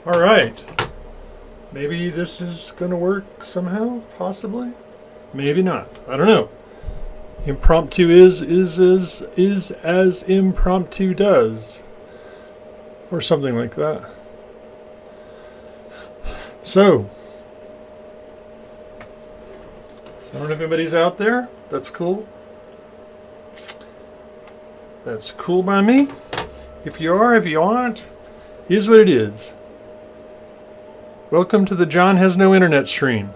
All right. Maybe this is going to work somehow, possibly. Maybe not. I don't know. Impromptu is as impromptu does. Or something like that. So, I don't know if anybody's out there. That's cool. That's cool by me. If you are, if you aren't, here's what it is. Welcome to the John Has No Internet stream.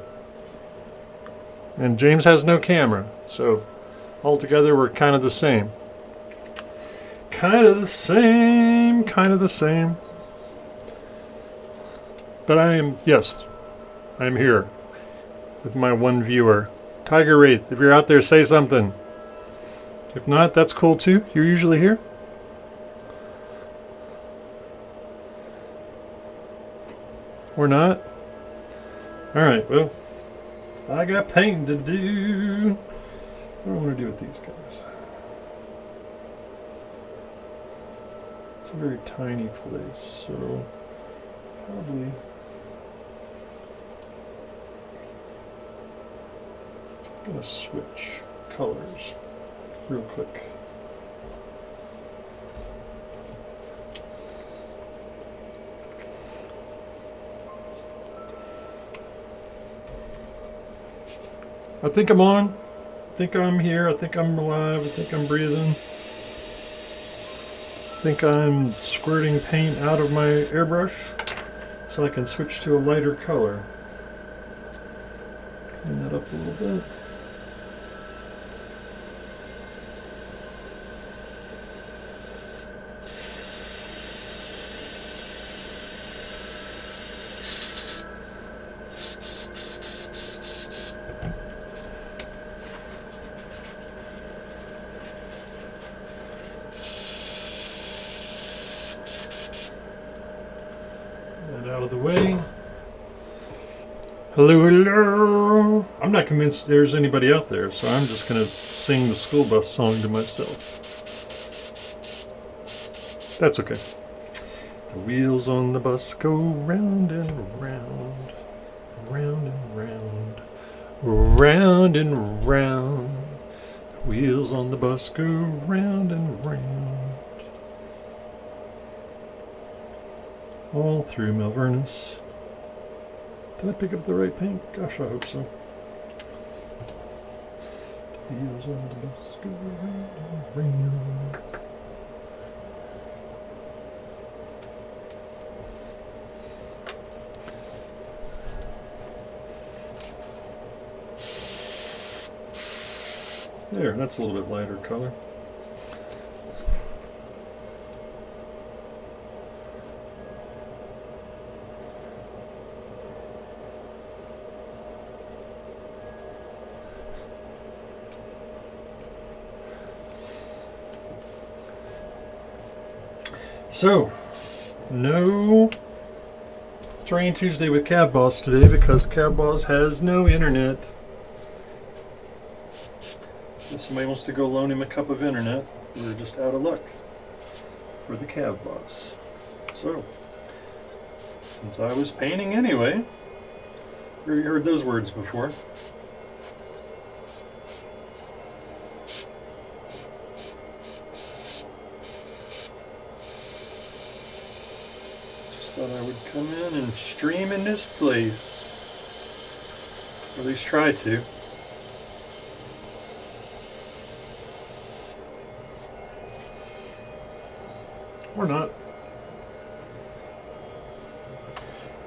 And James has no camera, so altogether we're kind of the same. Kind of the same, kind of the same. But I am here with my one viewer. Tiger Wraith, if you're out there, say something. If not, that's cool too. You're usually here. Or not? Alright, well, I got painting to do. What do I want to do with these guys? It's a very tiny place, so probably I'm going to switch colors real quick. I think I'm on. I think I'm here. I think I'm alive. I think I'm breathing. I think I'm squirting paint out of my airbrush so I can switch to a lighter color. Clean that up a little bit. Out of the way. Hello, hello. I'm not convinced there's anybody out there, so I'm just going to sing the school bus song to myself. That's okay. The wheels on the bus go round and round, round and round, round and round. The wheels on the bus go round and round. All through Malvernus. Did I pick up the right paint? Gosh, I hope so. The wheels on the bus go round and round. There, that's a little bit lighter color. So, no Terrain Tuesday with Cav Boss today because Cav Boss has no internet. If somebody wants to go loan him a cup of internet, we're just out of luck for the Cav Boss. So, since I was painting anyway, you heard those words before. Thought I would come in and stream in this place. Or at least try to. Or not.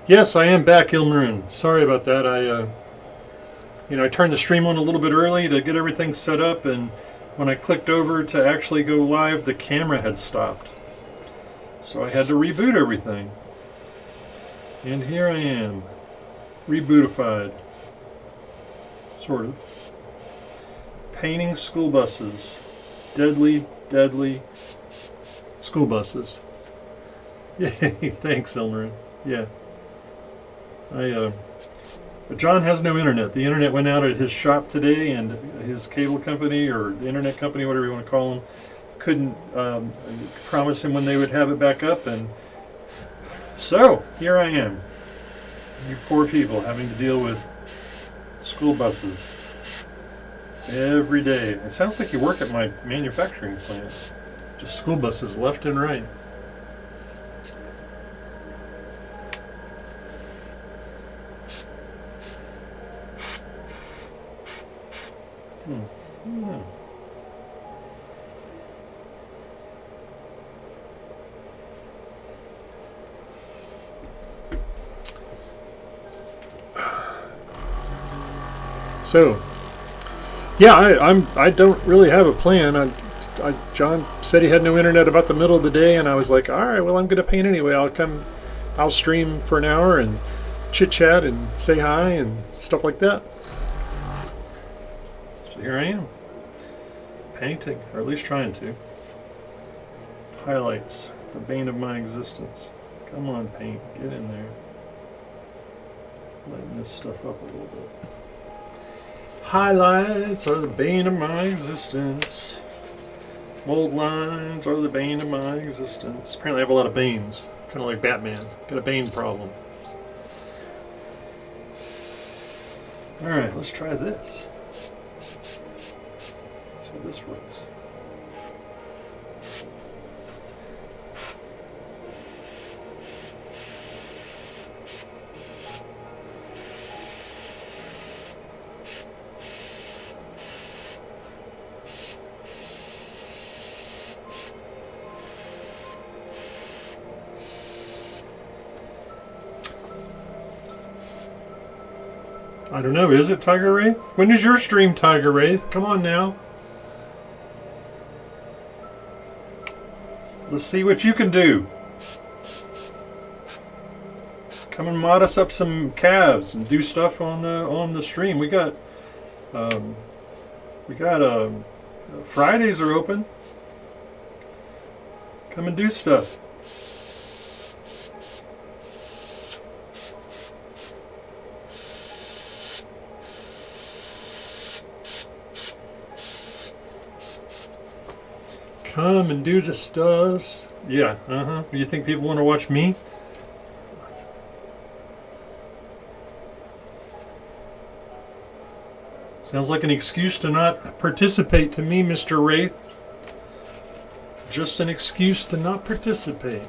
Yes, I am back, Ilmaroon. Sorry about that. I turned the stream on a little bit early to get everything set up, and when I clicked over to actually go live, the camera had stopped. So I had to reboot everything. And here I am, rebootified. Sort of. Painting school buses. Deadly, deadly school buses. Yay, thanks, Elmarin. Yeah. John has no internet. The internet went out at his shop today, and his cable company or internet company, whatever you want to call them, couldn't promise him when they would have it back up. And so here I am, you poor people having to deal with school buses every day. It sounds like you work at my manufacturing plant. Just school buses left and right. Yeah. So, yeah, I don't really have a plan. John said he had no internet about the middle of the day, and I was like, all right, well, I'm going to paint anyway. I'll stream for an hour and chit chat and say hi and stuff like that. So here I am, painting, or at least trying to. Highlights, the bane of my existence. Come on, paint, get in there. Lighten this stuff up a little bit. Highlights are the bane of my existence. Mold lines are the bane of my existence. Apparently I have a lot of banes. Kind of like Batman. Got a bane problem. Alright, let's try this. See how this works. I don't know, is it Tiger Wraith? When is your stream, Tiger Wraith? Come on now. Let's see what you can do. Come and mod us up some CAVs and do stuff on the stream. We got Fridays are open. Come and do stuff. Come and do the stuff. Yeah, Do you think people want to watch me? Sounds like an excuse to not participate to me, Mr. Wraith. Just an excuse to not participate.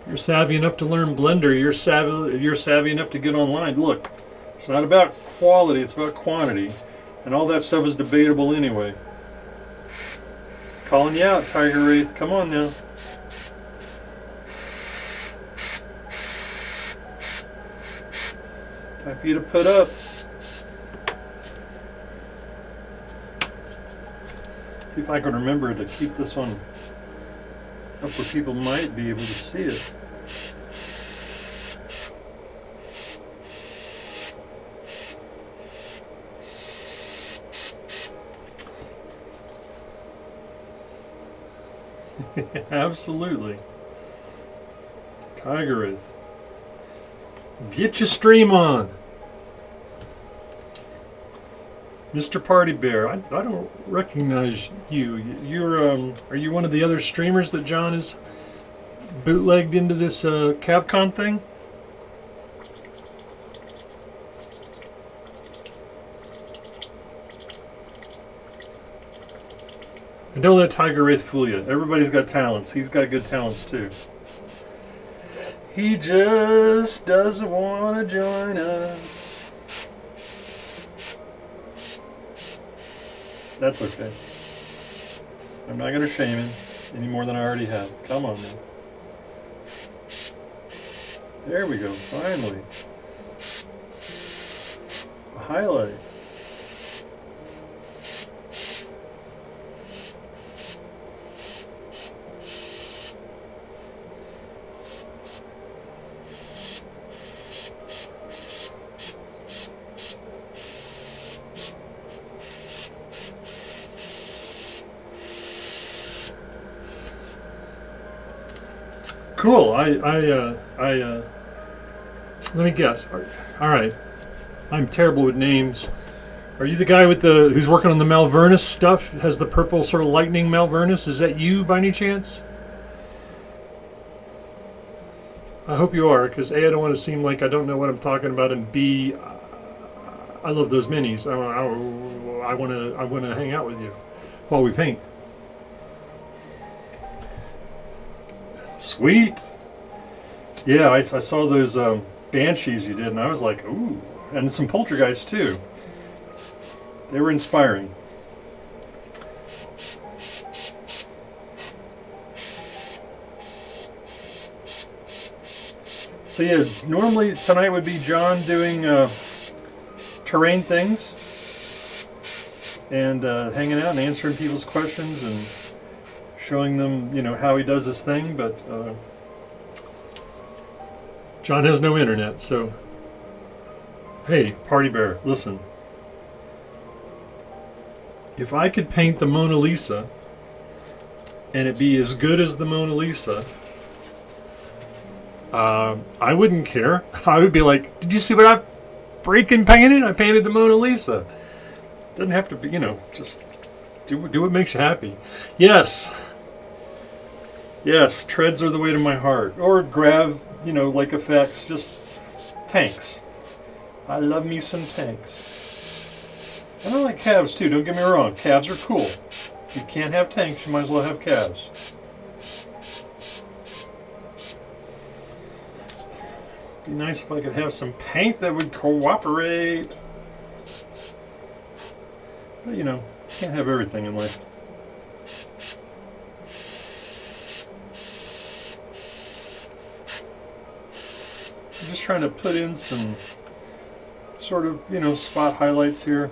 You're savvy enough to learn Blender. You're savvy enough to get online. Look. It's not about quality, it's about quantity. And all that stuff is debatable anyway. Calling you out, Tiger Wraith. Come on now. Time for you to put up. See if I can remember to keep this one up where people might be able to see it. Absolutely. Tiger Wraith. Get your stream on. Mr. Party Bear, I don't recognize you. Are you one of the other streamers that John has bootlegged into this CAV-CON thing? And don't let Tiger Wraith fool you. Everybody's got talents. He's got good talents too. He just doesn't want to join us. That's okay. I'm not going to shame him any more than I already have. Come on now. There we go. Finally. highlight. Cool. Let me guess. All right. I'm terrible with names. Are you the guy with who's working on the Malvernus stuff? Has the purple sort of lightning Malvernus? Is that you by any chance? I hope you are, because A, I don't want to seem like I don't know what I'm talking about, and B, I love those minis. I want to hang out with you while we paint. Sweet. Yeah, I saw those banshees you did, and I was like, ooh. And some poltergeists too. They were inspiring. So yeah, normally tonight would be John doing terrain things and hanging out and answering people's questions and showing them, how he does his thing, but John has no internet, so hey, Party Bear, listen. If I could paint the Mona Lisa and it be as good as the Mona Lisa, I wouldn't care. I would be like, did you see what I freaking painted? I painted the Mona Lisa. Doesn't have to be, just do what makes you happy. Yes, treads are the way to my heart. Or grav, like effects, just tanks. I love me some tanks. And I like calves too, don't get me wrong. Calves are cool. If you can't have tanks, you might as well have calves. Be nice if I could have some paint that would cooperate. But can't have everything in life. I'm just trying to put in some sort of, spot highlights here.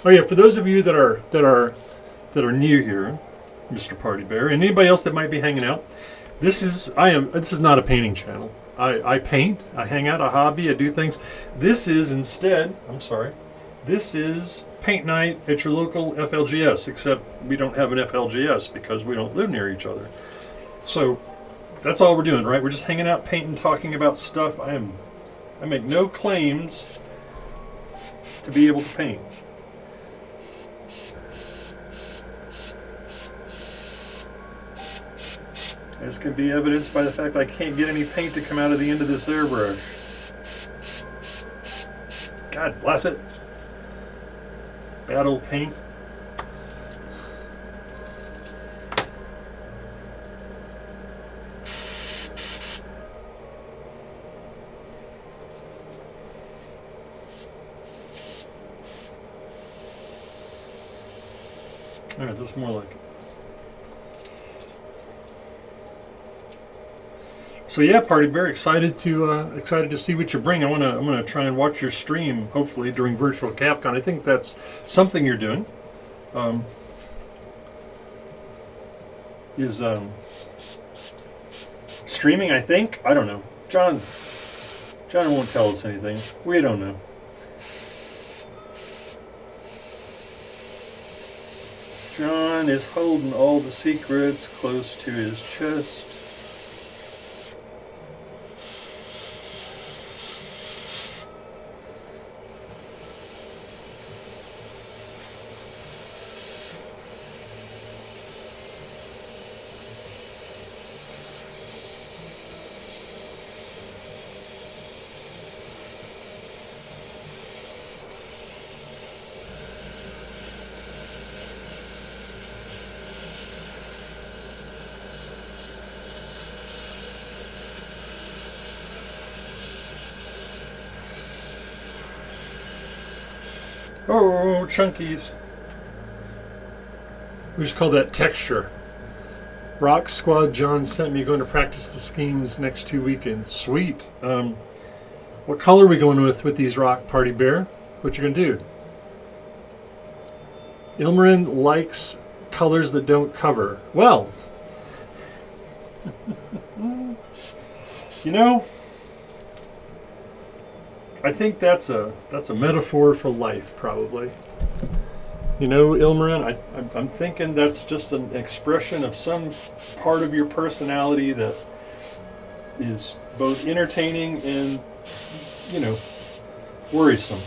Oh yeah, for those of you that are new here, Mr. Party Bear, and anybody else that might be hanging out, this is not a painting channel. I paint, I hang out, a hobby, I do things. This is paint night at your local FLGS, except we don't have an FLGS because we don't live near each other. So that's all we're doing, right? We're just hanging out, painting, talking about stuff. I make no claims to be able to paint. This can be evidenced by the fact I can't get any paint to come out of the end of this airbrush. God bless it. Bad old paint. All right, this is more like it. So yeah, Party Bear, excited to see what you bring. I'm gonna try and watch your stream, hopefully during virtual CAV-CON. I think that's something you're doing. Streaming, I think. I don't know. John won't tell us anything. We don't know. John is holding all the secrets close to his chest. Oh, chunkies. We just call that texture. Rock Squad John sent me going to practice the schemes next 2 weekends. Sweet. What color are we going with these rock, Party Bear? What you gonna do? Ilmarin likes colors that don't cover. Well, you know, I think that's a metaphor for life, probably. You know, Ilmarin, I'm thinking that's just an expression of some part of your personality that is both entertaining and, you know, worrisome.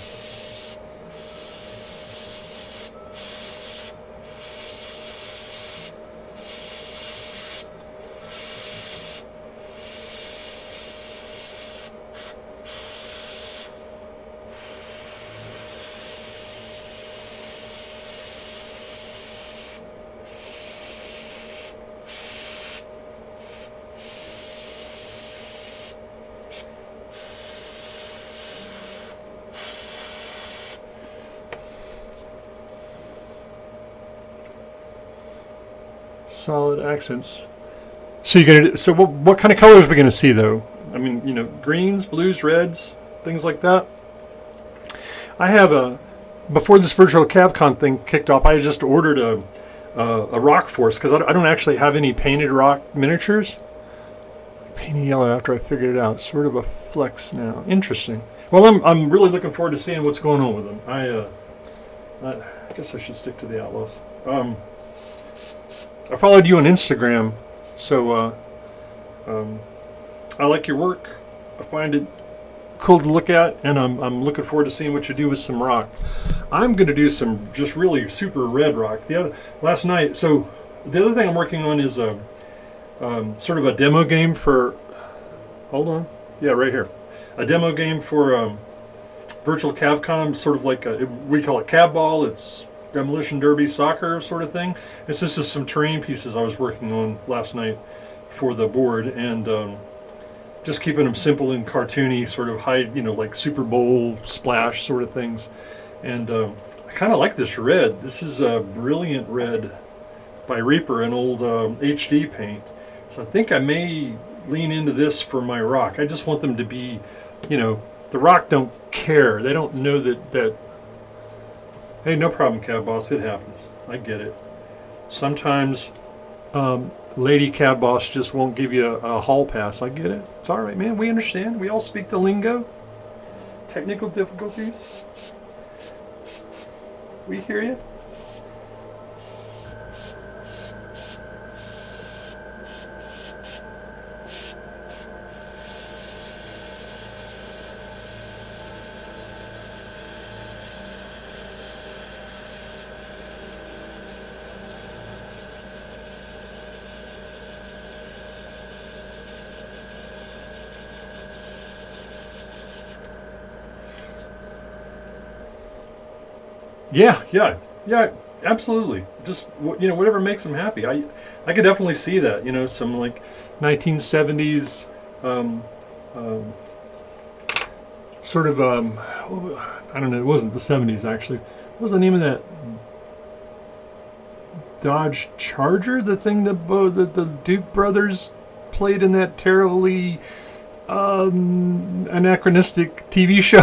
Solid accents. So you're gonna. So what kind of colors are we gonna see though? I mean, you know, greens, blues, reds, things like that. I have before this virtual CAV-CON thing kicked off, I just ordered a rock force because I don't actually have any painted rock miniatures. Painted yellow after I figured it out. Sort of a flex now. Interesting. Well, I'm really looking forward to seeing what's going on with them. I guess I should stick to the Outlaws. I followed you on Instagram, so I like your work. I find it cool to look at, and I'm looking forward to seeing what you do with some rock. I'm going to do some just really super red rock. Last night, so the other thing I'm working on is sort of a demo game for. Hold on, yeah, right here, a demo game for virtual CAV-CON, sort of like we call it CAV ball. It's demolition derby soccer sort of thing. It's just some terrain pieces I was working on last night for the board, and just keeping them simple and cartoony, sort of high, you know, like Super Bowl splash sort of things. And I kind of like this red. This is a brilliant red by Reaper, an old HD paint. So I think I may lean into this for my rock. I just want them to be, you know, the rock don't care. They don't know that hey, no problem, Cab Boss. It happens. I get it. Sometimes Lady Cab Boss just won't give you a hall pass. I get it. It's all right, man. We understand. We all speak the lingo. Technical difficulties. We hear you. Yeah, absolutely. Just, you know, whatever makes them happy. I could definitely see that. You know, some like 1970s sort of I don't know. It wasn't the 70s actually. What was the name of that Dodge Charger? The thing that the Duke brothers played in that terribly anachronistic TV show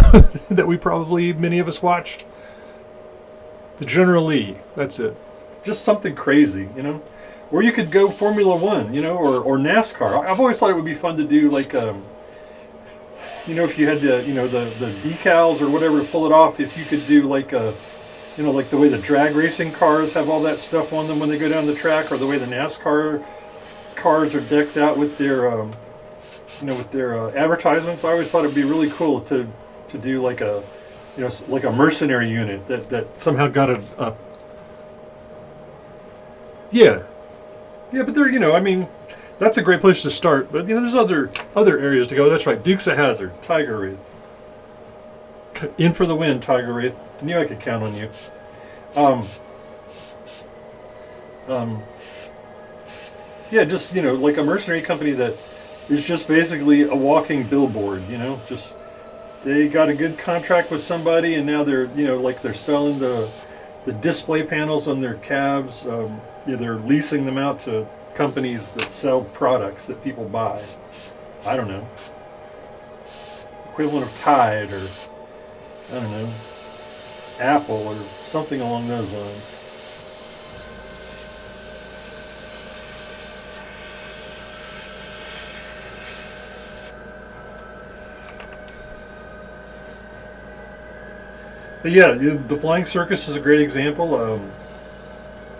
that we probably many of us watched. The General Lee, that's it. Just something crazy, you know? Or you could go Formula One, you know, or NASCAR. I've always thought it would be fun to do like, you know, if you had the, you know, the decals or whatever to pull it off, if you could do like a, you know, like the way the drag racing cars have all that stuff on them when they go down the track, or the way the NASCAR cars are decked out with their, you know, with their advertisements. I always thought it'd be really cool to do like a, you know, like a mercenary unit that somehow got a yeah, but they're, you know, I mean, that's a great place to start. But you know, there's other areas to go. That's right, Dukes of Hazzard, Tiger Wraith, in for the win, Tiger Wraith. I knew I could count on you. Yeah, just, you know, like a mercenary company that is just basically a walking billboard. You know, just. They got a good contract with somebody, and now they're, you know, like they're selling the display panels on their calves. Yeah, they're leasing them out to companies that sell products that people buy. I don't know. equivalent of Tide or, I don't know, Apple or something along those lines. But yeah, the Flying Circus is a great example.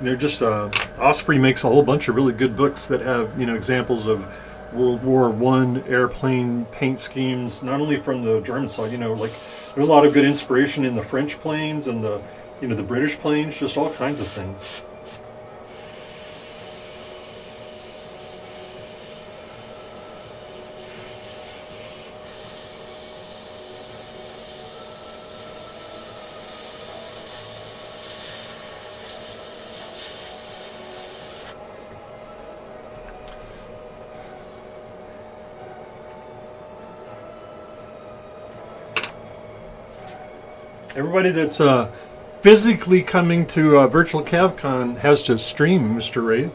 Just Osprey makes a whole bunch of really good books that have examples of World War I airplane paint schemes, not only from the German side. Like there's a lot of good inspiration in the French planes and the British planes, just all kinds of things. Everybody that's physically coming to virtual CAV-CON has to stream, Mr. Wraith.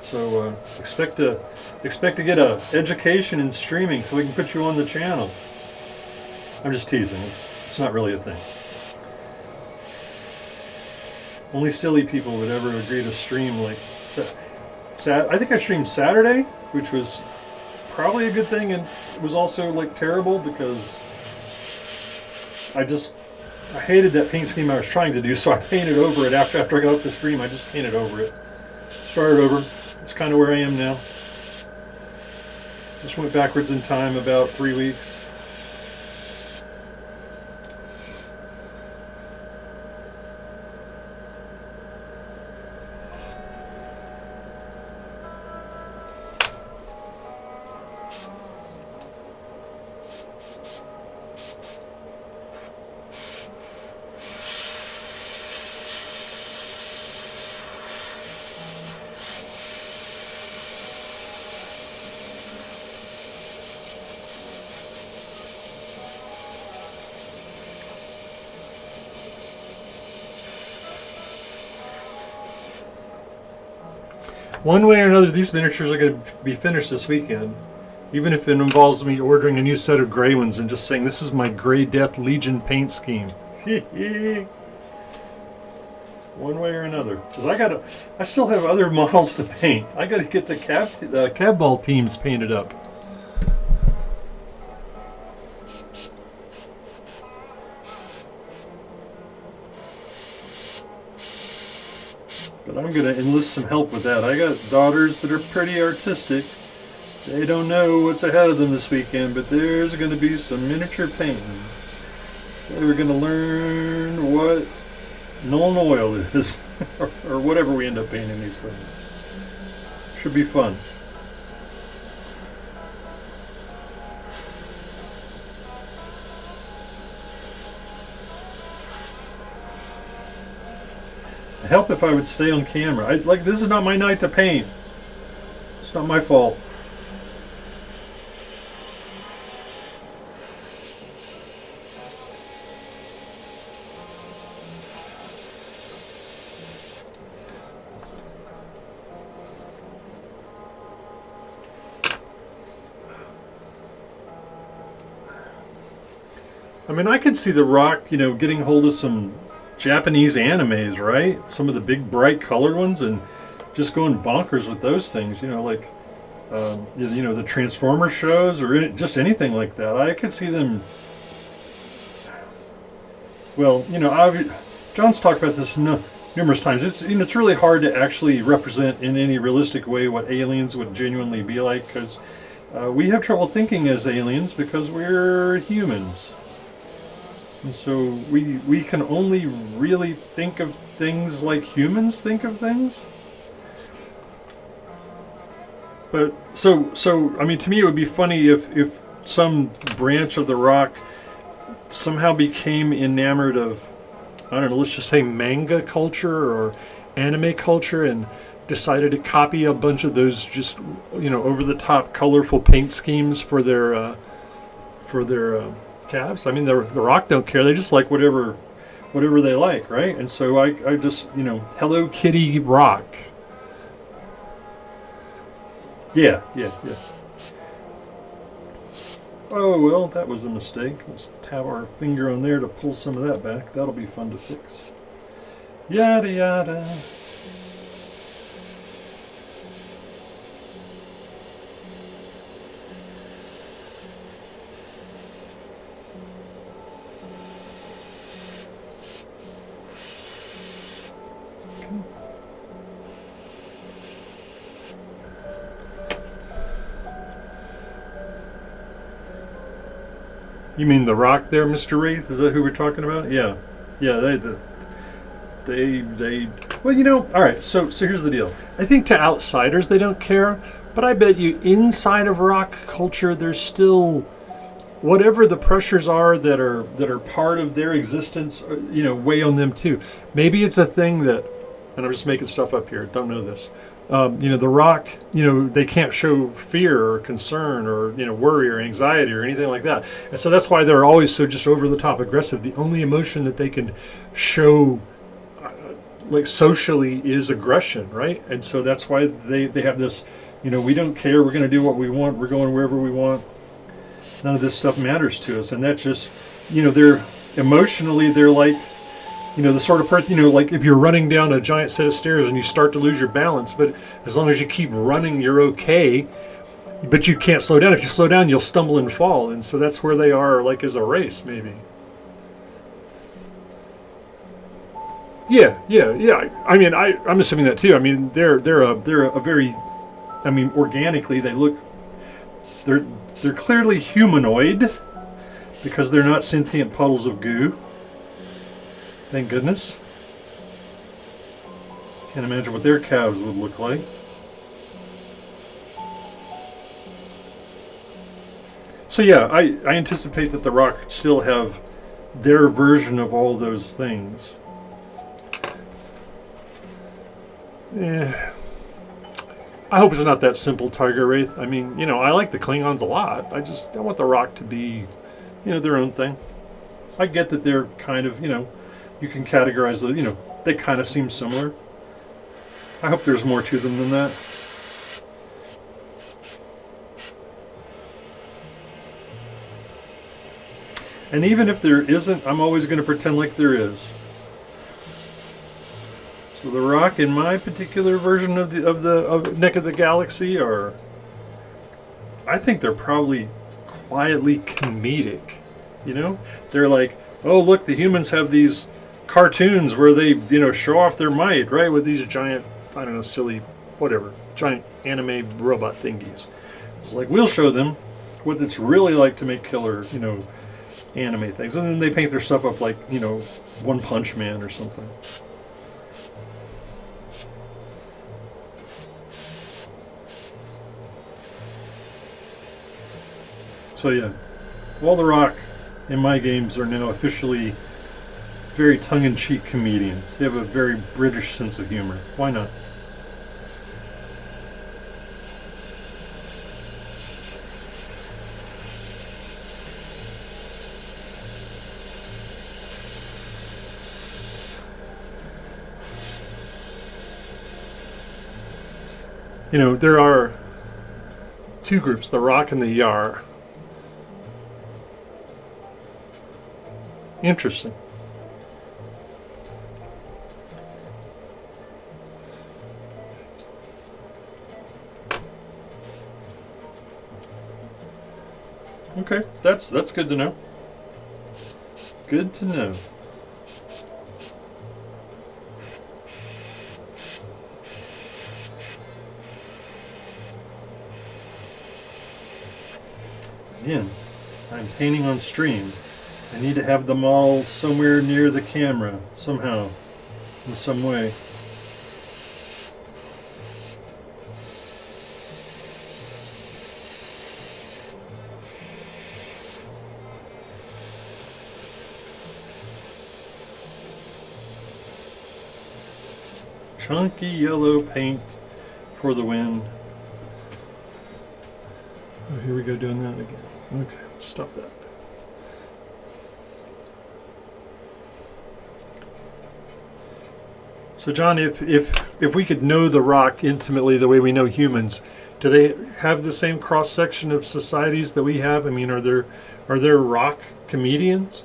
So expect to get a education in streaming, so we can put you on the channel. I'm just teasing. It's not really a thing. Only silly people would ever agree to stream like I think I streamed Saturday, which was probably a good thing, and it was also like terrible because I hated that paint scheme I was trying to do, so I painted over it after I got off the stream. I just painted over it. Started over. It's kind of where I am now. Just went backwards in time about 3 weeks. One way or another, these miniatures are going to be finished this weekend. Even if it involves me ordering a new set of gray ones and just saying, this is my Grey Death Legion paint scheme. One way or another. Because I still have other models to paint. I got to get the cab ball teams painted up. But I'm going to enlist some help with that. I got daughters that are pretty artistic. They don't know what's ahead of them this weekend, but there's going to be some miniature painting. They're going to learn what Nuln Oil is, or whatever we end up painting these things. Should be fun. Help if I would stay on camera. This is not my night to paint. It's not my fault. I mean, I could see The Rock, getting hold of some Japanese animes, right? Some of the big bright colored ones, and just going bonkers with those things, the Transformers shows, or just anything like that. I could see them. Well, John's talked about this numerous times. It's really hard to actually represent in any realistic way what aliens would genuinely be like, because we have trouble thinking as aliens because we're humans. And so we can only really think of things like humans think of things. But so I mean, to me it would be funny if some branch of The Rock somehow became enamored of, I don't know, let's just say manga culture or anime culture, and decided to copy a bunch of those just over the top colorful paint schemes for their calves. I mean, the Rock don't care. They just like whatever they like, right? And so I just, Hello Kitty Rock. Yeah. Oh, well, that was a mistake. Let's tap our finger on there to pull some of that back. That'll be fun to fix. Yada yada. You mean the rock there, Mr. Wraith? Is that who we're talking about? Yeah. Yeah, they well, you know, all right, so here's the deal. I think to outsiders they don't care, but I bet you inside of rock culture there's still whatever the pressures are that are part of their existence, you know, weigh on them too. Maybe it's a thing that, and I'm just making stuff up here, don't know this. You know, the rock, you know, they can't show fear or concern or, you know, worry or anxiety or anything like that. And so that's why they're always so just over the top aggressive. The only emotion that they can show like socially is aggression, right? And so that's why they have this, you know, we don't care, we're going to do what we want, we're going wherever we want. None of this stuff matters to us. And that just, you know, they're emotionally, they're like, you know, the sort of person, you know, like if you're running down a giant set of stairs and you start to lose your balance, but as long as you keep running, you're okay. But you can't slow down. If you slow down, you'll stumble and fall. And so that's where they are, like as a race, maybe. Yeah. I mean, I'm assuming that too. I mean, they're a very, I mean, organically they look, they're clearly humanoid because they're not sentient puddles of goo. Thank goodness. Can't imagine what their calves would look like. So yeah, I anticipate that the rock still have their version of all those things. Yeah. I hope it's not that simple, Tiger Wraith. I mean, you know, I like the Klingons a lot. I want the rock to be, you know, their own thing. I get that they're kind of, you know, you can categorize them, you know, they kind of seem similar. I hope there's more to them than that. And even if there isn't, I'm always going to pretend like there is. So the rock in my particular version of Neck of the Galaxy are, I think they're probably quietly comedic. You know, they're like, oh look, the humans have these cartoons where they, you know, show off their might, right, with these giant, I don't know, silly, whatever, giant anime robot thingies. It's like, we'll show them what it's really like to make killer, you know, anime things. And then they paint their stuff up like, you know, One Punch Man or something. So yeah, all the rock in my games are now officially very tongue-in-cheek comedians. They have a very British sense of humor. Why not? You know, there are two groups, the Rock and the Yar. Interesting. Okay, that's good to know. Good to know. Again, I'm painting on stream. I need to have them all somewhere near the camera, somehow, in some way. Chunky yellow paint for the wind. Oh, here we go doing that again. Okay, stop that. So John, if we could know the rock intimately the way we know humans, Do they have the same cross section of societies that we have? I mean, are there rock comedians?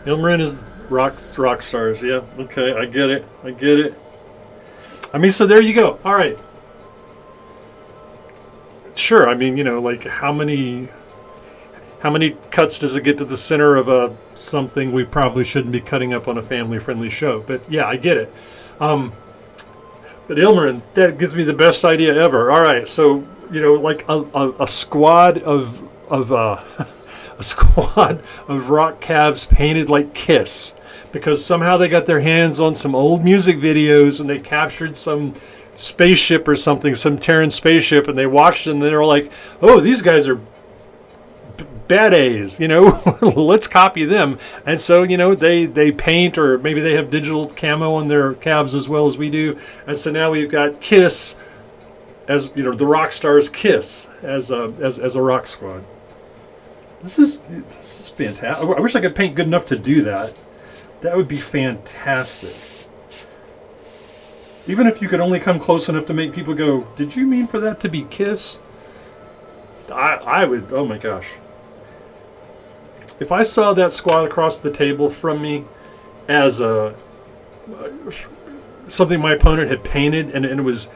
Ilmarin is rock stars. Yeah, okay, I get it. I mean, so there you go. All right. Sure. I mean, like how many cuts does it get to the center of something we probably shouldn't be cutting up on a family-friendly show? But yeah, I get it. But Ilmarin, that gives me the best idea ever. All right, so like a squad of a squad of rock calves painted like Kiss, because somehow they got their hands on some old music videos and they captured some spaceship or something, some Terran spaceship, and they watched it and they were like, oh, these guys are bad A's, let's copy them. And so, they paint, or maybe they have digital camo on their calves as well as we do. And so now we've got Kiss as, the rock stars Kiss as a rock squad. This is fantastic. I wish I could paint good enough to do that. That would be fantastic. Even if you could only come close enough to make people go, did you mean for that to be Kiss? I would, oh my gosh. If I saw that squad across the table from me as something my opponent had painted and it was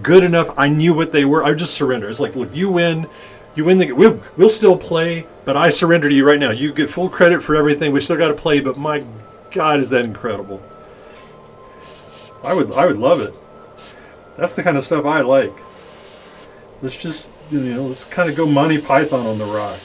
good enough, I knew what they were, I would just surrender. It's like, look, you win we'll still play, but I surrender to you right now. You get full credit for everything. We still got to play, but my God, is that incredible. I would love it. That's the kind of stuff I like. Let's just, let's kind of go Monty Python on the rock.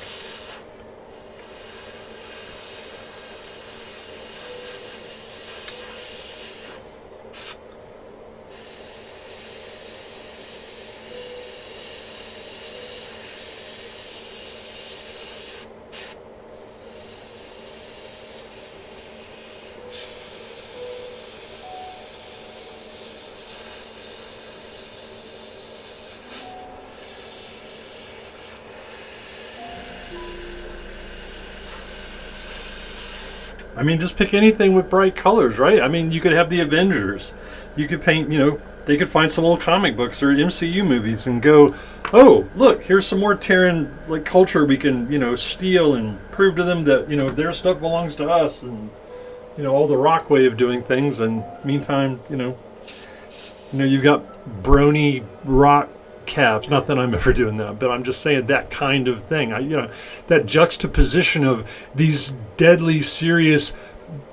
I mean, just pick anything with bright colors, right? I mean, you could have the Avengers. You could paint, they could find some old comic books or MCU movies and go, oh, look, here's some more Terran culture we can, steal and prove to them that, their stuff belongs to us, and, all the rock way of doing things. And meantime, you've got brony rock calves. Not that I'm ever doing that, but I'm just saying that kind of thing. That juxtaposition of these deadly serious,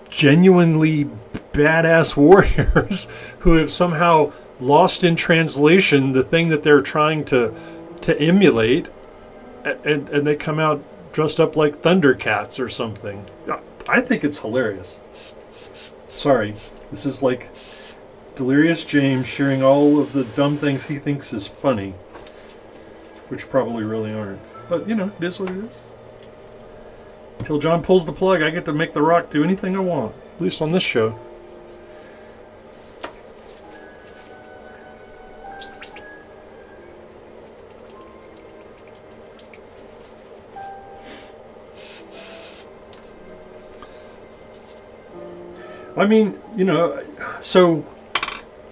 genuinely badass warriors who have somehow lost in translation the thing that they're trying to emulate, and they come out dressed up like Thundercats or something. I think it's hilarious. Sorry, this is like Delirious James sharing all of the dumb things he thinks is funny, which probably really aren't. But, it is what it is. Until John pulls the plug, I get to make The Rock do anything I want, at least on this show. I mean, so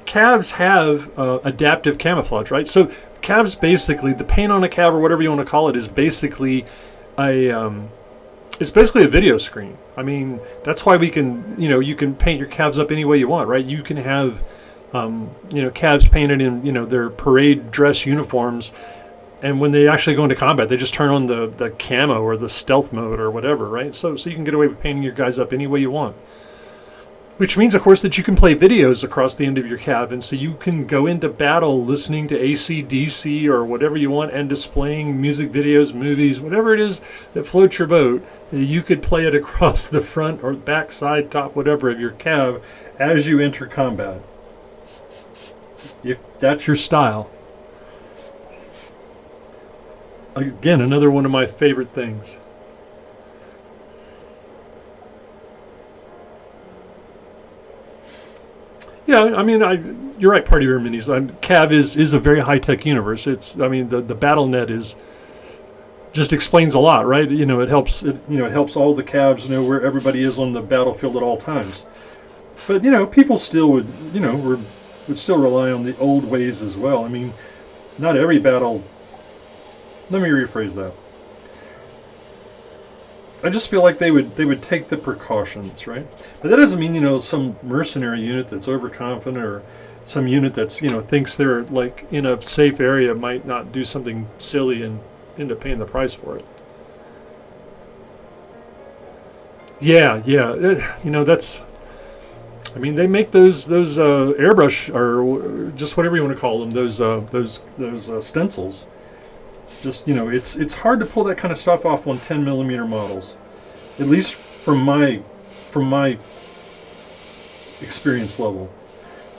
calves have adaptive camouflage, right? So calves basically, the paint on a calf or whatever you want to call it, is basically it's basically a video screen. I mean, that's why we can, you can paint your calves up any way you want, right? You can have, calves painted in, their parade dress uniforms, and when they actually go into combat, they just turn on the camo or the stealth mode or whatever, right? So you can get away with painting your guys up any way you want. Which means, of course, that you can play videos across the end of your CAV, and so you can go into battle listening to AC/DC or whatever you want and displaying music videos, movies, whatever it is that floats your boat. You could play it across the front or back, side, top, whatever of your CAV as you enter combat. If that's your style. Again, another one of my favorite things. Yeah, I mean, you're right. Party Room Minis. CAV is a very high tech universe. I mean, the BattleNet is just explains a lot, right? You know, it helps. It helps all the CAVs know where everybody is on the battlefield at all times. But people still would still rely on the old ways as well. I mean, not every battle. Let me rephrase that. I just feel like they would take the precautions, right? But that doesn't mean some mercenary unit that's overconfident or some unit that's thinks they're like in a safe area might not do something silly and end up paying the price for it. Yeah. That's. I mean, they make those airbrush or just whatever you want to call them. Those stencils. Just it's hard to pull that kind of stuff off on 10mm models, at least from my experience level.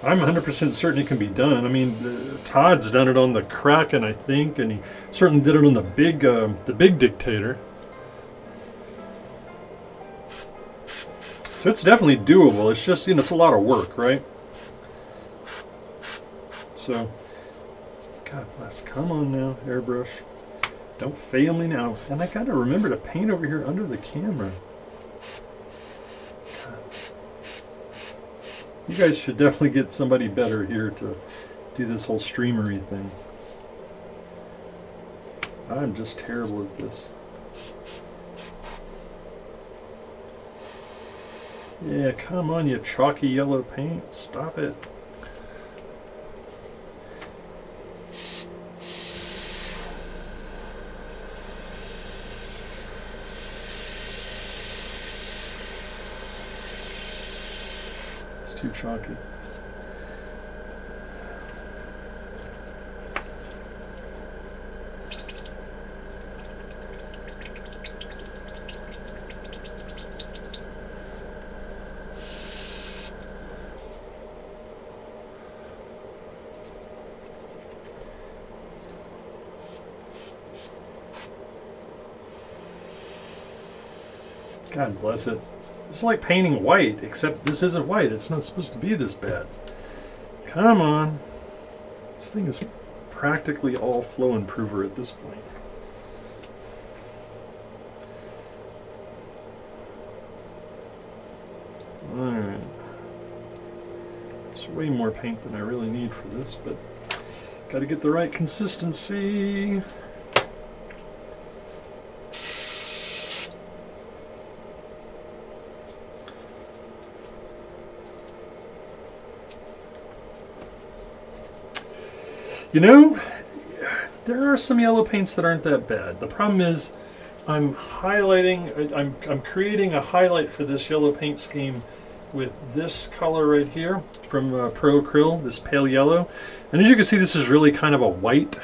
I'm 100% certain it can be done. I mean, Todd's done it on the Kraken, I think, and he certainly did it on the big Dictator. So it's definitely doable. It's just it's a lot of work, right? So. God bless. Come on now, airbrush. Don't fail me now. And I gotta remember to paint over here under the camera. God. You guys should definitely get somebody better here to do this whole streamery thing. I'm just terrible at this. Yeah, come on, you chalky yellow paint. Stop it. Too chalky. God bless it. It's like painting white, except this isn't white. It's not supposed to be this bad. Come on. This thing is practically all flow improver at this point. Alright. It's way more paint than I really need for this, but gotta get the right consistency. There are some yellow paints that aren't that bad. The problem is I'm creating a highlight for this yellow paint scheme with this color right here from Pro Acryl, this pale yellow. And as you can see, this is really kind of a white.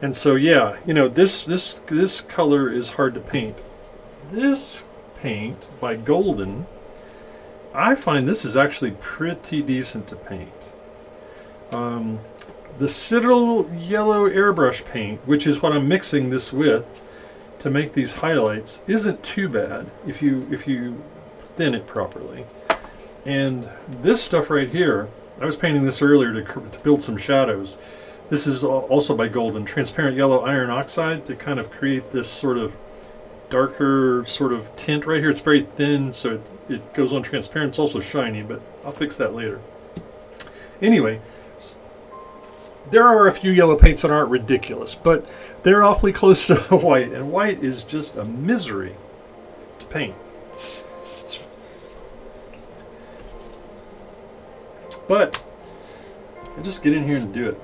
And so yeah, this color is hard to paint. This paint by Golden, I find this is actually pretty decent to paint. The Citadel yellow airbrush paint, which is what I'm mixing this with to make these highlights, isn't too bad if you thin it properly. And this stuff right here, I was painting this earlier to build some shadows. This is also by Golden, transparent yellow iron oxide to kind of create this sort of darker sort of tint right here. It's very thin, so it goes on transparent. It's also shiny, but I'll fix that later. Anyway, there are a few yellow paints that aren't ridiculous, but they're awfully close to white, and white is just a misery to paint. But I just get in here and do it.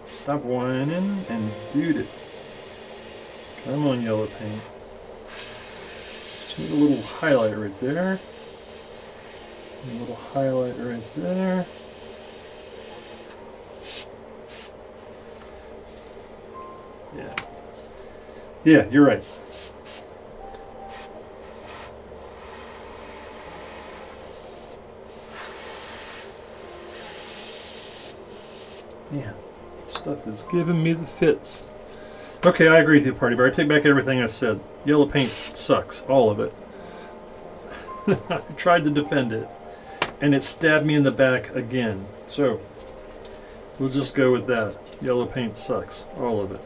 Stop whining and do it. Come on, yellow paint. Just need a little highlight right there. A little highlight right there. Yeah. Yeah, you're right. Yeah, stuff is giving me the fits. Okay, I agree with you, Party Bear. I take back everything I said. Yellow paint sucks, all of it. I tried to defend it, and it stabbed me in the back again. So, we'll just go with that. Yellow paint sucks, all of it.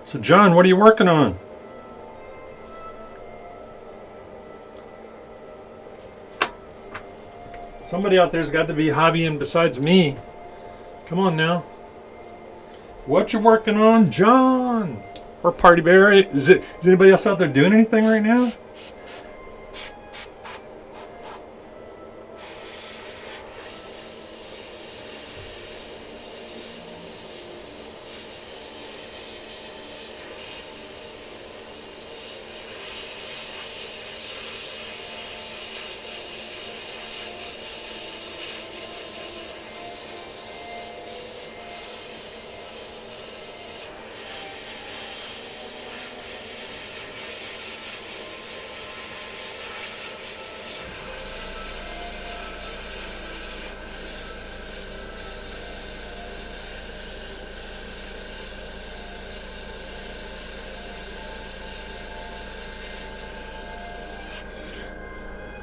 So, John, what are you working on? Somebody out there's got to be hobbying besides me. Come on now. What you working on, John? Or Party Bear? Is anybody else out there doing anything right now?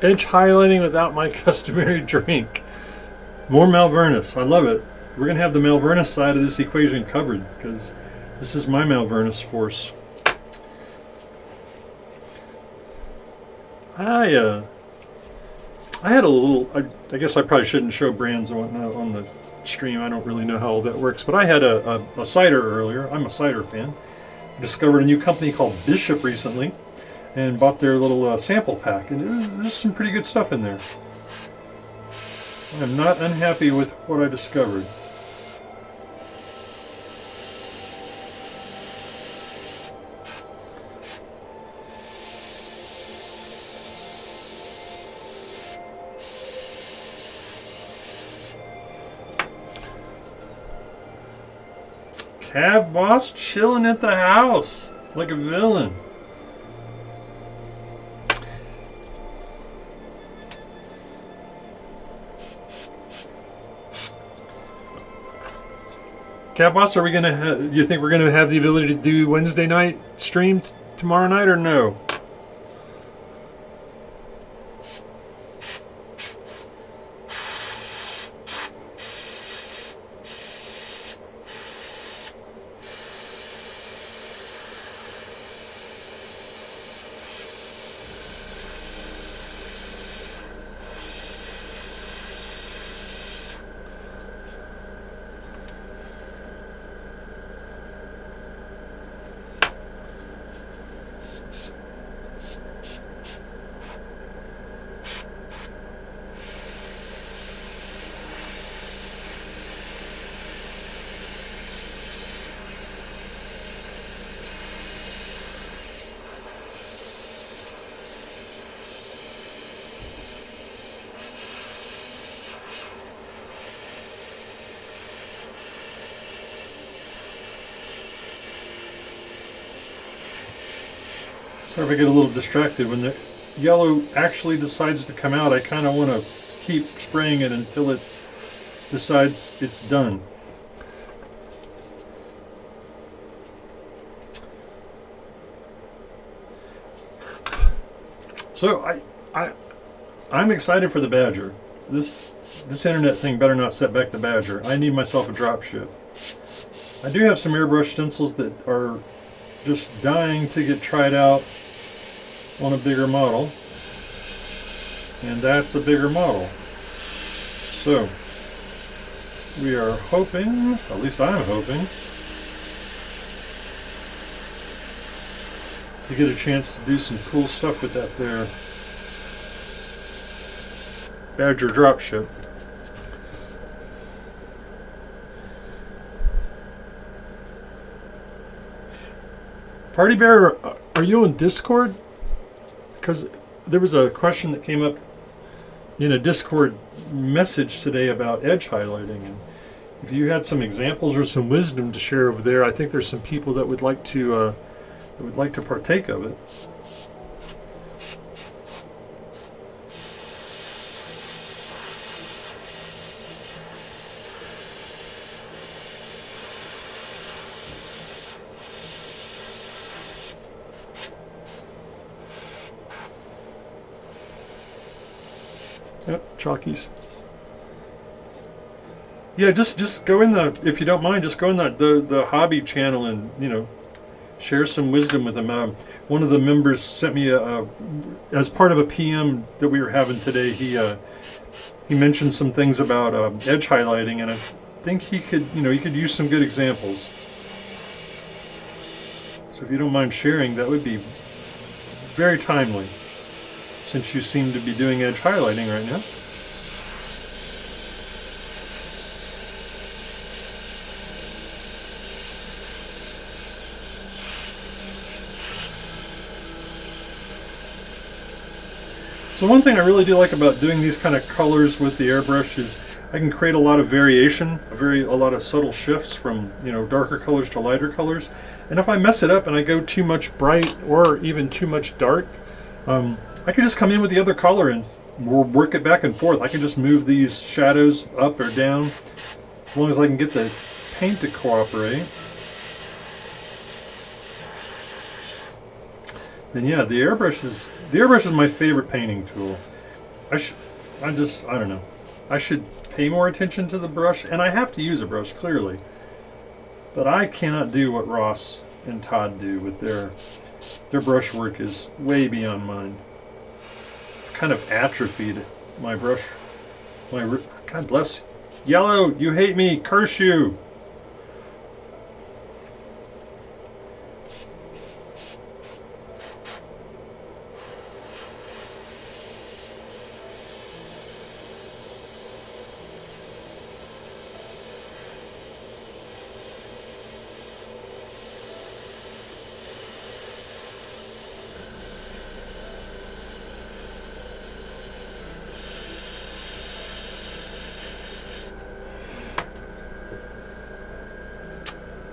Edge highlighting without my customary drink. More Malvernus. I love it. We're going to have the Malvernus side of this equation covered because this is my Malvernus force. I had a little, I guess I probably shouldn't show brands and whatnot on the stream. I don't really know how all that works, but I had a cider earlier. I'm a cider fan. I discovered a new company called Bishop recently and bought their little sample pack, and there's some pretty good stuff in there. I'm not unhappy with what I discovered. Cav boss chilling at the house like a villain. Cav boss, are we gonna? You think we're gonna have the ability to do Wednesday night stream tomorrow night or no? Sorry if I get a little distracted. When the yellow actually decides to come out, I kind of want to keep spraying it until it decides it's done. So I'm excited for the Badger. This internet thing better not set back the Badger. I need myself a drop ship. I do have some airbrush stencils that are just dying to get tried out on a bigger model. And that's a bigger model. So we are hoping, at least I'm hoping, to get a chance to do some cool stuff with that there Badger dropship. Party Bear, are you on Discord? Because there was a question that came up in a Discord message today about edge highlighting, and if you had some examples or some wisdom to share over there, I think there's some people that would like to partake of it. Yep, chalkies. Yeah, just go in the, if you don't mind, just go in the hobby channel and, you know, share some wisdom with them. One of the members sent me as part of a PM that we were having today. He mentioned some things about edge highlighting, and I think he could use some good examples. So if you don't mind sharing, that would be very timely, since you seem to be doing edge highlighting right now. So one thing I really do like about doing these kind of colors with the airbrush is I can create a lot of variation, a lot of subtle shifts from, you know, darker colors to lighter colors. And if I mess it up and I go too much bright or even too much dark, I can just come in with the other color and work it back and forth. I can just move these shadows up or down as long as I can get the paint to cooperate. Then yeah, the airbrush is my favorite painting tool. I don't know. I should pay more attention to the brush, and I have to use a brush, clearly. But I cannot do what Ross and Todd do with their brush work is way beyond mine. Kind of atrophied my brush. God bless. Yellow, you hate me, curse you.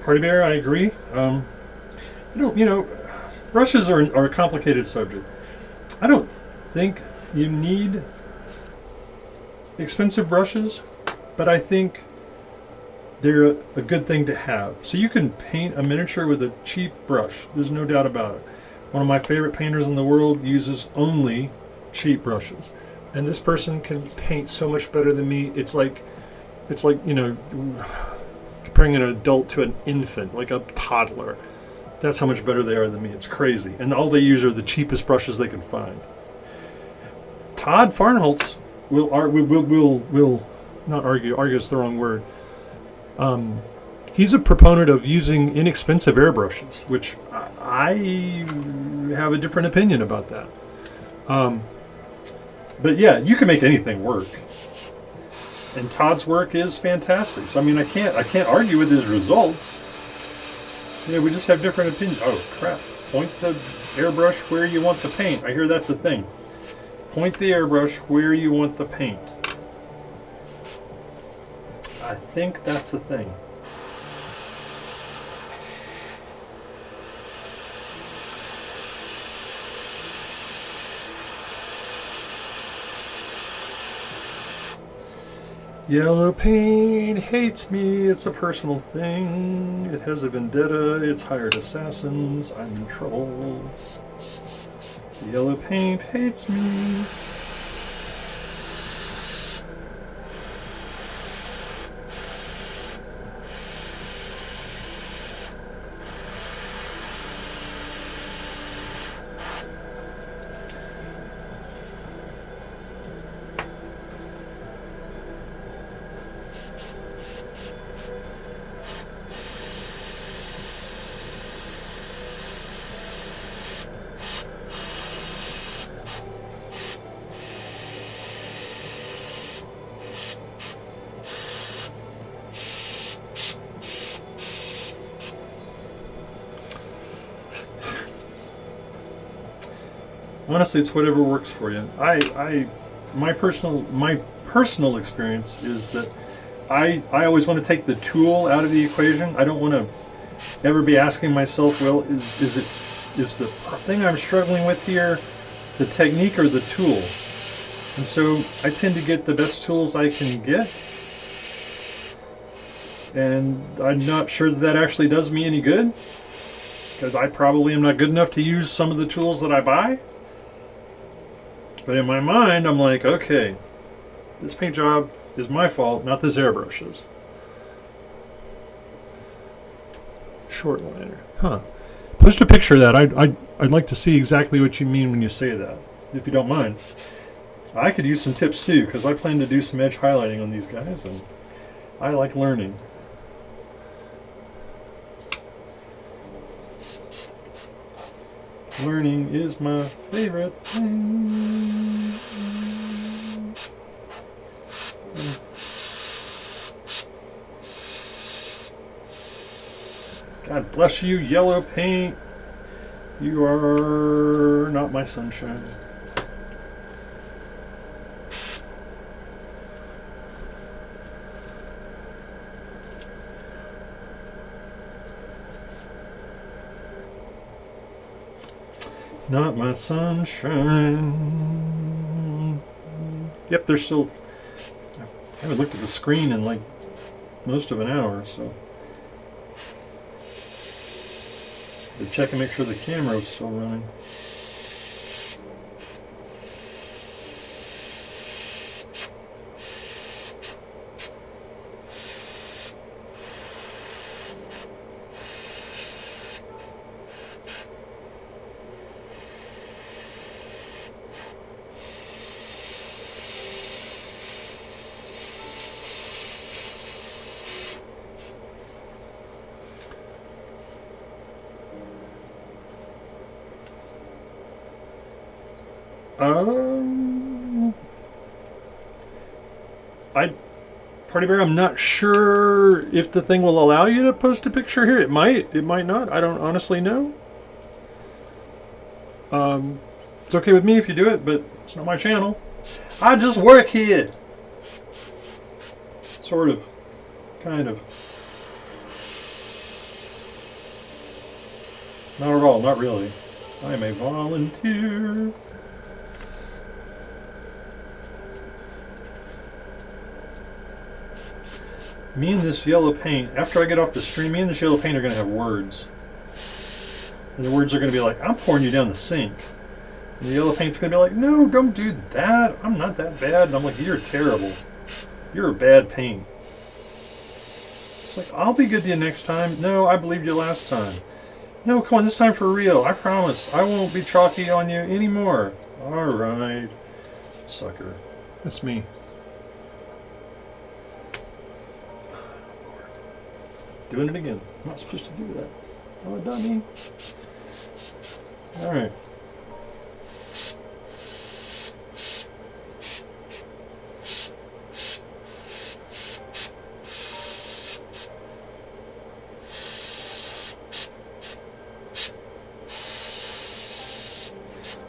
Party Bear, I agree. Brushes are a complicated subject. I don't think you need expensive brushes, but I think they're a good thing to have. So you can paint a miniature with a cheap brush. There's no doubt about it. One of my favorite painters in the world uses only cheap brushes. And this person can paint so much better than me. It's like, you know, comparing an adult to an infant, like a toddler. That's how much better they are than me. It's crazy. And all they use are the cheapest brushes they can find. Todd Farnholtz will not argue. Argue is the wrong word. He's a proponent of using inexpensive airbrushes, which I have a different opinion about that. But yeah, you can make anything work. And Todd's work is fantastic. So I mean, I can't argue with his results. Yeah, we just have different opinions. Oh crap! Point the airbrush where you want the paint. I hear that's a thing. Point the airbrush where you want the paint. I think that's a thing. Yellow paint hates me, it's a personal thing. It has a vendetta, it's hired assassins, I'm in trouble. Yellow paint hates me. Honestly, it's whatever works for you. My personal experience is that I always want to take the tool out of the equation. I don't want to ever be asking myself, well, is the thing I'm struggling with here the technique or the tool? And so I tend to get the best tools I can get, and I'm not sure that actually does me any good, because I probably am not good enough to use some of the tools that I buy. But in my mind, I'm like, okay, this paint job is my fault, not this airbrushes. Short liner. Huh. Post a picture of that. I'd like to see exactly what you mean when you say that, if you don't mind. I could use some tips too, because I plan to do some edge highlighting on these guys, and I like learning. Learning is my favorite thing. God bless you, yellow paint. You are not my sunshine. Not my sunshine. Yep, there's still... I haven't looked at the screen in like most of an hour, so... to check and make sure the camera is still running. Party Bear, I'm not sure if the thing will allow you to post a picture here. It might not. I don't honestly know. It's okay with me if you do it, but it's not my channel. I just work here. Sort of. Kind of. Not at all. Not really. I am a volunteer. Me and this yellow paint, after I get off the stream, me and this yellow paint are going to have words. And the words are going to be like, I'm pouring you down the sink. And the yellow paint's going to be like, no, don't do that. I'm not that bad. And I'm like, you're terrible. You're a bad paint. It's like, I'll be good to you next time. No, I believed you last time. No, come on, this time for real. I promise. I won't be chalky on you anymore. All right. Sucker. That's me. Doing it again. I'm not supposed to do that. Oh, dummy. All right.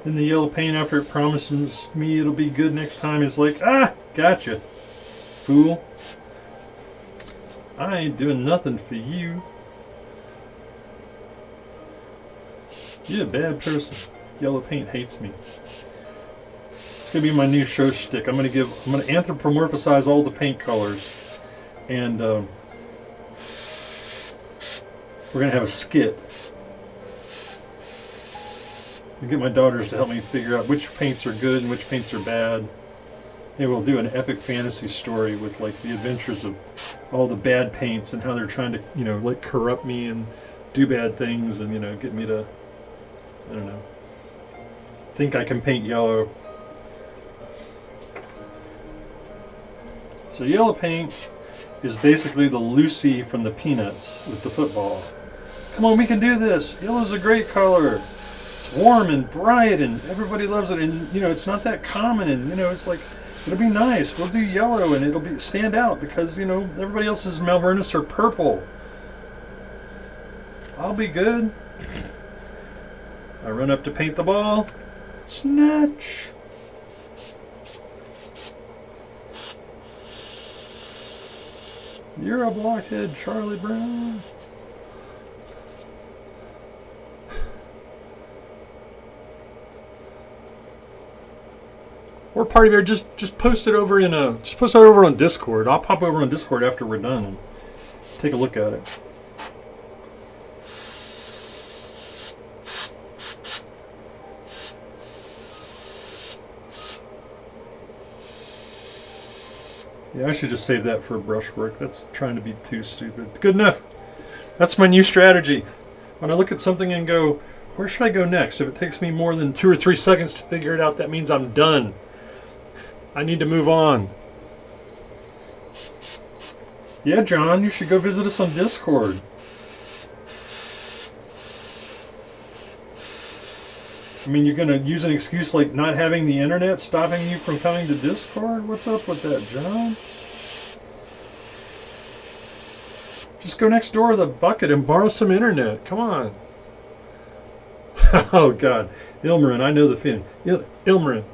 Then the yellow paint, after it promises me it'll be good next time, is like, ah, gotcha, fool. I ain't doing nothing for you. You're a bad person. Yellow paint hates me. It's gonna be my new show shtick. I'm gonna anthropomorphize all the paint colors, and we're gonna have a skit. I get my daughters to help me figure out which paints are good and which paints are bad. Maybe we'll do an epic fantasy story with like the adventures of all the bad paints and how they're trying to, you know, like corrupt me and do bad things and, you know, get me to, I don't know, think I can paint yellow. So yellow paint is basically the Lucy from the Peanuts with the football. Come on, we can do this. Yellow's a great color. It's warm and bright and everybody loves it. And, you know, it's not that common and, you know, it's like, it'll be nice. We'll do yellow and it'll be stand out because, you know, everybody else is Malvernus or purple. I'll be good. I run up to paint the ball. Snatch. You're a blockhead, Charlie Brown. Or Party Bear, just post it over just post it over on Discord. I'll pop over on Discord after we're done and take a look at it. Yeah, I should just save that for brushwork. That's trying to be too stupid. Good enough. That's my new strategy. When I look at something and go, where should I go next? If it takes me more than 2 or 3 seconds to figure it out, that means I'm done. I need to move on. Yeah, John, you should go visit us on Discord. I mean, you're going to use an excuse like not having the internet stopping you from coming to Discord? What's up with that, John? Just go next door to the bucket and borrow some internet. Come on. Oh, God. Ilmarin, I know the feeling. Ilmarin.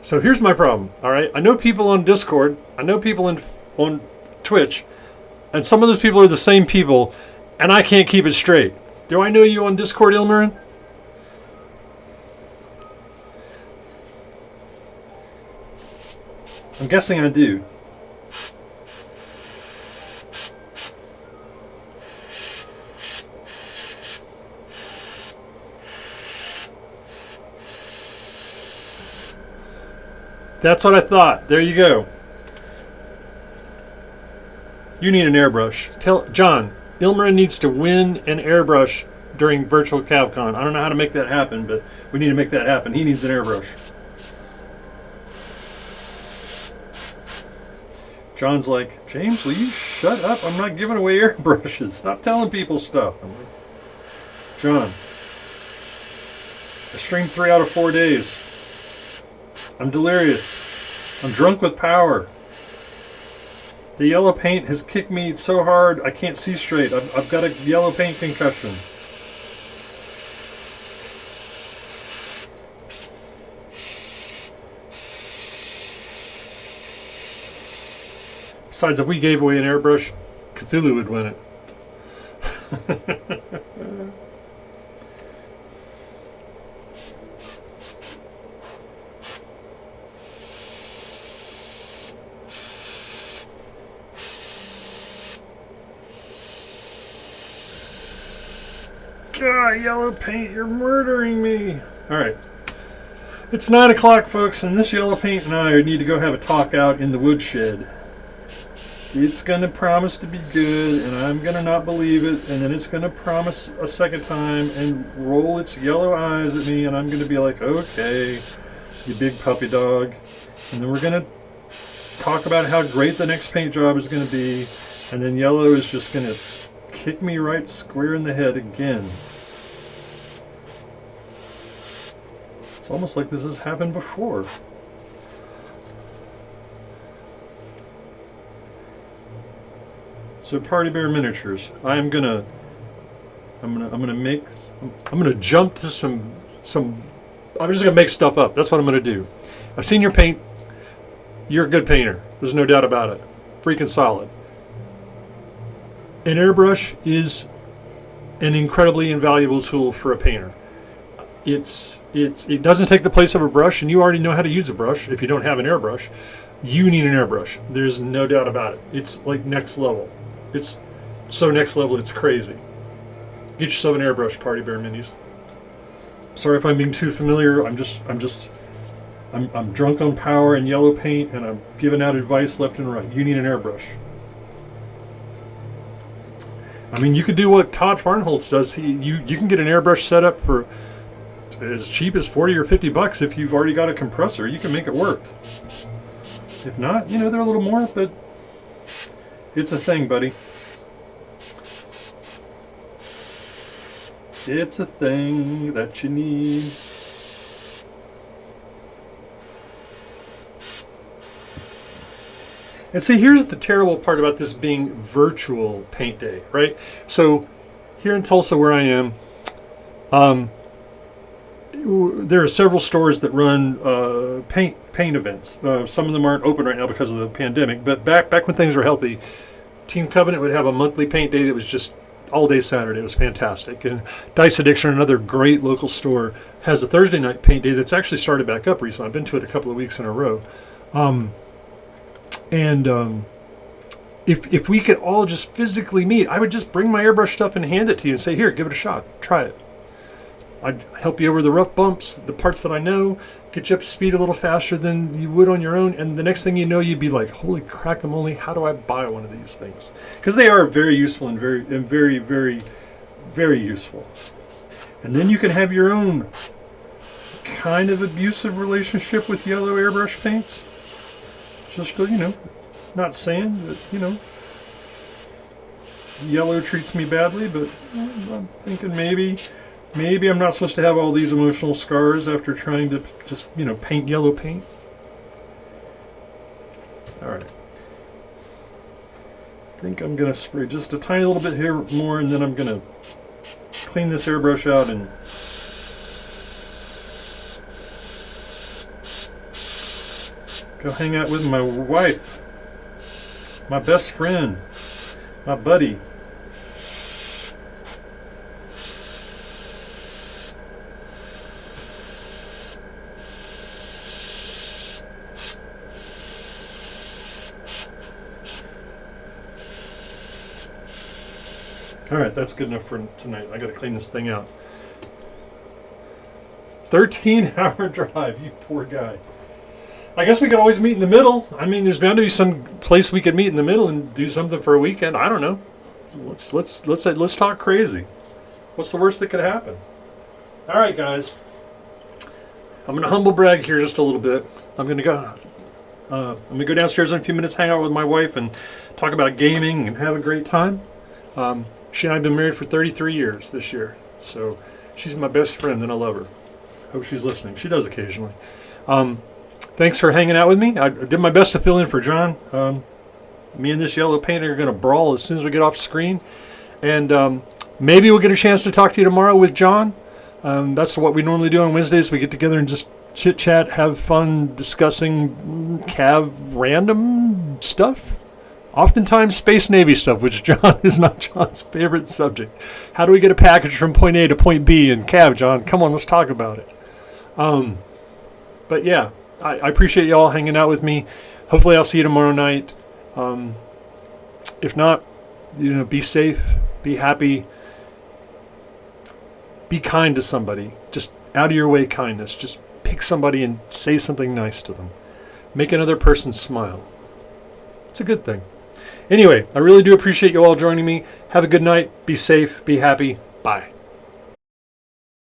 So here's my problem, all right? I know people on Discord. I know people on Twitch. And some of those people are the same people, and I can't keep it straight. Do I know you on Discord, Ilmarin? I'm guessing I do. That's what I thought. There you go. You need an airbrush. Tell John, Ilmarin needs to win an airbrush during virtual CAV-CON. I don't know how to make that happen, but we need to make that happen. He needs an airbrush. John's like, James, will you shut up? I'm not giving away airbrushes. Stop telling people stuff. I'm like, John, I streamed 3 out of 4 days. I'm delirious. I'm drunk with power. The yellow paint has kicked me so hard I can't see straight. I've got a yellow paint concussion. Besides, if we gave away an airbrush, Cthulhu would win it. God, yellow paint, you're murdering me. All right. It's 9 o'clock, folks, and this yellow paint and I need to go have a talk out in the woodshed. It's going to promise to be good, and I'm going to not believe it, and then it's going to promise a second time and roll its yellow eyes at me, and I'm going to be like, okay, you big puppy dog. And then we're going to talk about how great the next paint job is going to be, and then yellow is just going to kick me right square in the head again. It's almost like this has happened before. So Party Bear miniatures. I'm gonna jump to some. I'm just gonna make stuff up. That's what I'm gonna do. I've seen your paint. You're a good painter. There's no doubt about it. Freaking solid. An airbrush is an incredibly invaluable tool for a painter. It doesn't take the place of a brush, and you already know how to use a brush. If you don't have an airbrush, you need an airbrush. There's no doubt about it. It's like next level. It's so next level, it's crazy. Get yourself an airbrush, Party Bear Minis. Sorry if I'm being too familiar. I'm drunk on power and yellow paint, and I'm giving out advice left and right. You need an airbrush. I mean, you could do what Todd Farnholtz does. You can get an airbrush set up for as cheap as $40 or $50 if you've already got a compressor. You can make it work. If not, they're a little more, but it's a thing, buddy. It's a thing that you need. And see, here's the terrible part about this being virtual paint day, right? So here in Tulsa, where I am, there are several stores that run paint events. Some of them aren't open right now because of the pandemic, but back when things were healthy, Team Covenant would have a monthly paint day that was just all day Saturday. It was fantastic. And Dice Addiction, another great local store, has a Thursday night paint day that's actually started back up recently. I've been to it a couple of weeks in a row. If we could all just physically meet, I would just bring my airbrush stuff and hand it to you and say, here, give it a shot. Try it. I'd help you over the rough bumps, the parts that I know, get you up to speed a little faster than you would on your own. And the next thing you know, you'd be like, holy crack-a-mole, how do I buy one of these things? Because they are very useful and very, very, very useful. And then you can have your own kind of abusive relationship with yellow airbrush paints. Just because, not saying that, yellow treats me badly, but I'm thinking maybe I'm not supposed to have all these emotional scars after trying to just, paint yellow paint. All right. I think I'm going to spray just a tiny little bit here more, and then I'm going to clean this airbrush out and go hang out with my wife, my best friend, my buddy. All right, that's good enough for tonight. I got to clean this thing out. 13-hour drive, you poor guy. I guess we could always meet in the middle. I mean, there's bound to be some place we could meet in the middle and do something for a weekend. I don't know. Let's talk crazy. What's the worst that could happen? All right, guys. I'm gonna humble brag here just a little bit. I'm gonna go downstairs in a few minutes, hang out with my wife, and talk about gaming and have a great time. She and I have been married for 33 years this year, so she's my best friend and I love her. Hope she's listening. She does occasionally. Thanks for hanging out with me. I did my best to fill in for John. Me and this yellow painter are going to brawl as soon as we get off screen. And maybe we'll get a chance to talk to you tomorrow with John. That's what we normally do on Wednesdays. We get together and just chit-chat, have fun discussing CAV random stuff. Oftentimes Space Navy stuff, which John is not John's favorite subject. How do we get a package from point A to point B in CAV, John? Come on, let's talk about it. But yeah, I appreciate you all hanging out with me. Hopefully I'll see you tomorrow night. If not, be safe, be happy, be kind to somebody. Just out of your way kindness. Just pick somebody and say something nice to them. Make another person smile. It's a good thing. Anyway, I really do appreciate you all joining me. Have a good night. Be safe. Be happy. Bye.